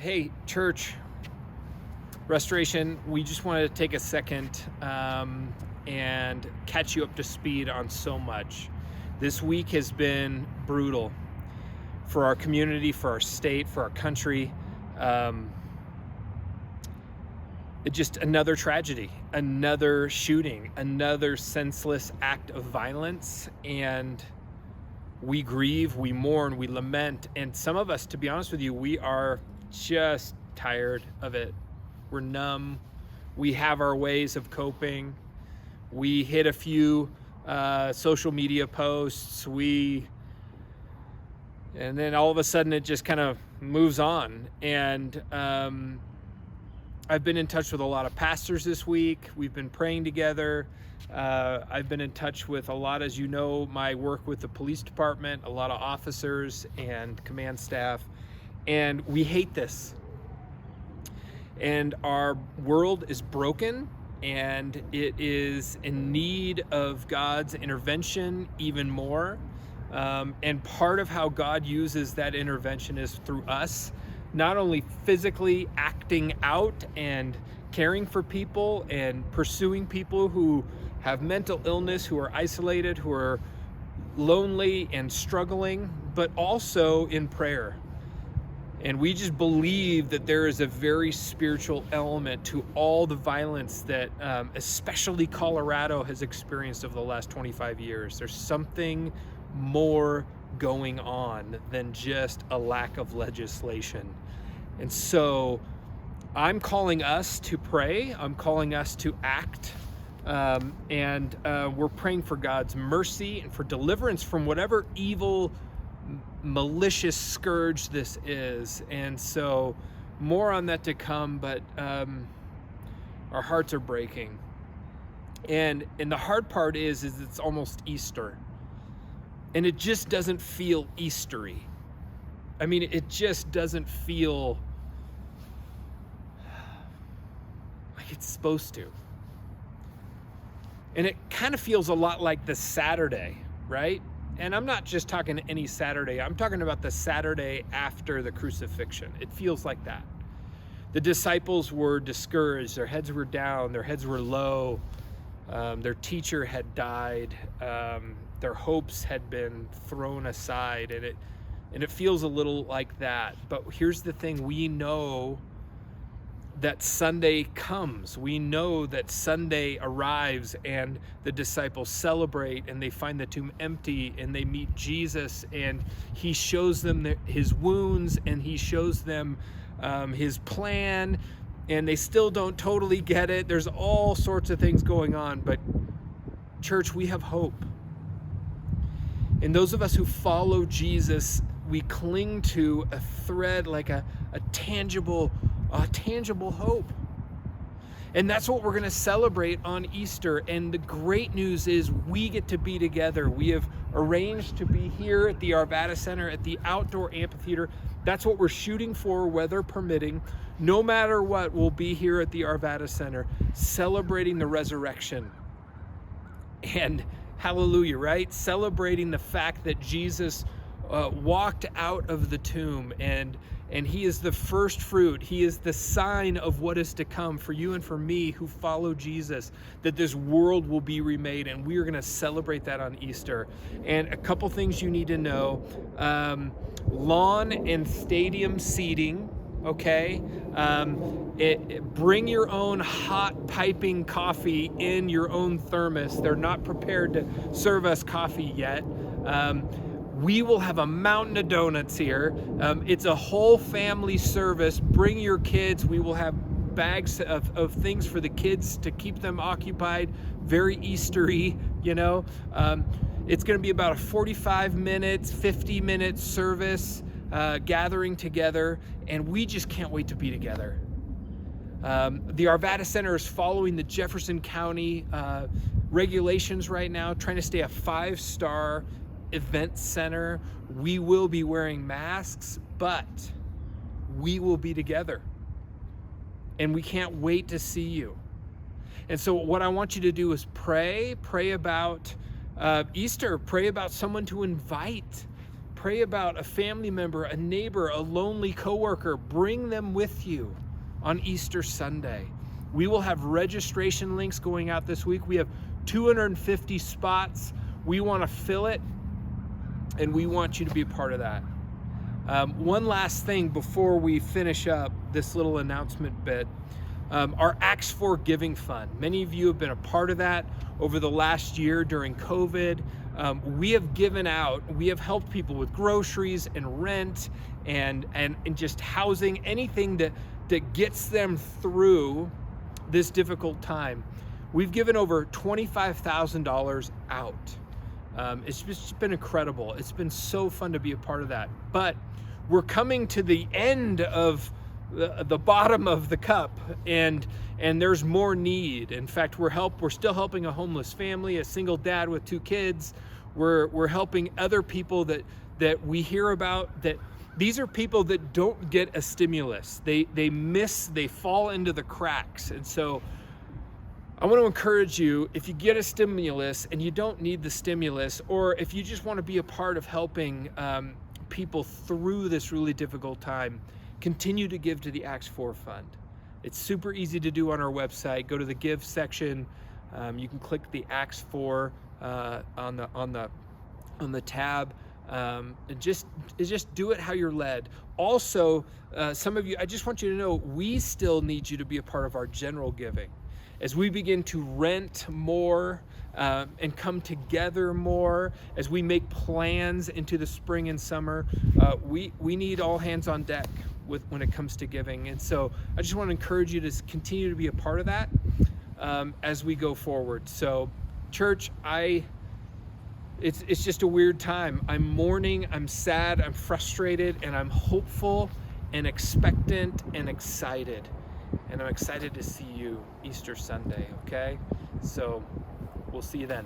Hey, church, Restoration, we just wanted to take a second and catch you up to speed on so much. This week has been brutal for our community, for our state, for our country. Just another tragedy, another shooting, another senseless act of violence. And we grieve, we mourn, we lament. And some of us, to be honest with you, we are just tired of it. We're numb. We have our ways of coping. We hit a few social media posts. And then all of a sudden it just kind of moves on. And I've been in touch with a lot of pastors this week. We've been praying together. I've been in touch with a lot, as you know, my work with the police department, a lot of officers and command staff. And we hate this. And our world is broken, and it is in need of God's intervention even more. And part of how God uses that intervention is through us, not only physically acting out and caring for people and pursuing people who have mental illness, who are isolated, who are lonely and struggling, but also in prayer. And we just believe that there is a very spiritual element to all the violence that especially Colorado has experienced over the last 25 years. There's something more going on than just a lack of legislation. And so I'm calling us to pray. I'm calling us to act. And we're praying for God's mercy and for deliverance from whatever evil, malicious scourge this is. And so more on that to come, but our hearts are breaking. And the hard part is it's almost Easter. And it just doesn't feel Eastery. I mean, it just doesn't feel like it's supposed to. And it kind of feels a lot like the Saturday, right? And I'm not just talking any Saturday. I'm talking about the Saturday after the crucifixion. It feels like that. The disciples were discouraged. Their heads were down. Their heads were low. Their teacher had died. Their hopes had been thrown aside. And it feels a little like that. But here's the thing. We know that Sunday comes. We know that Sunday arrives and the disciples celebrate and they find the tomb empty and they meet Jesus and he shows them his wounds and he shows them his plan, and they still don't totally get it. There's all sorts of things going on, but church, we have hope. And those of us who follow Jesus, we cling to a thread, like a tangible hope. And that's what we're going to celebrate on Easter. And the great news is we get to be together. We have arranged to be here at the Arvada Center, at the outdoor amphitheater. That's what we're shooting for, weather permitting. No matter what, we'll be here at the Arvada Center celebrating the resurrection. And hallelujah, right? Celebrating the fact that Jesus walked out of the tomb, and he is the first fruit. He is the sign of what is to come for you and for me who follow Jesus, that this world will be remade, and we are going to celebrate that on Easter. And a couple things you need to know. Lawn and stadium seating, okay? Bring your own hot piping coffee in your own thermos. They're not prepared to serve us coffee yet. We will have a mountain of donuts here. It's a whole family service. Bring your kids. We will have bags of things for the kids to keep them occupied. Very Eastery, you know. It's going to be about a 45 minutes, 50-minute service, gathering together, and we just can't wait to be together. The Arvada Center is following the Jefferson County regulations right now, trying to stay a 5-star event center. We will be wearing masks, but we will be together. And we can't wait to see you. And so what I want you to do is pray about Easter, pray about someone to invite, Pray about a family member, a neighbor, a lonely coworker. Bring them with you on Easter Sunday. We will have registration links going out this week. We have 250 spots. We want to fill it, and we want you to be a part of that. One last thing before we finish up this little announcement bit. Our Acts 4 Giving Fund. Many of you have been a part of that over the last year during COVID. We have given out, we have helped people with groceries and rent and just housing, anything that gets them through this difficult time. We've given over $25,000 out. It's just been incredible. It's been so fun to be a part of that. But we're coming to the end of the bottom of the cup, and there's more need. In fact, we're still helping a homeless family, a single dad with 2 kids. We're helping other people that we hear about, that these are people that don't get a stimulus. They fall into the cracks. And so I want to encourage you, if you get a stimulus and you don't need the stimulus, or if you just want to be a part of helping people through this really difficult time, continue to give to the Acts 4 Fund. It's super easy to do on our website. Go to the Give section. You can click the Acts 4 on the tab. And just do it how you're led. Also, some of you, I just want you to know, we still need you to be a part of our general giving. As we begin to rent more and come together more, as we make plans into the spring and summer, we need all hands on deck when it comes to giving. And so I just want to encourage you to continue to be a part of that as we go forward. So church, it's just a weird time. I'm mourning, I'm sad, I'm frustrated, and I'm hopeful and expectant and excited. And I'm excited to see you Easter Sunday, okay? So we'll see you then.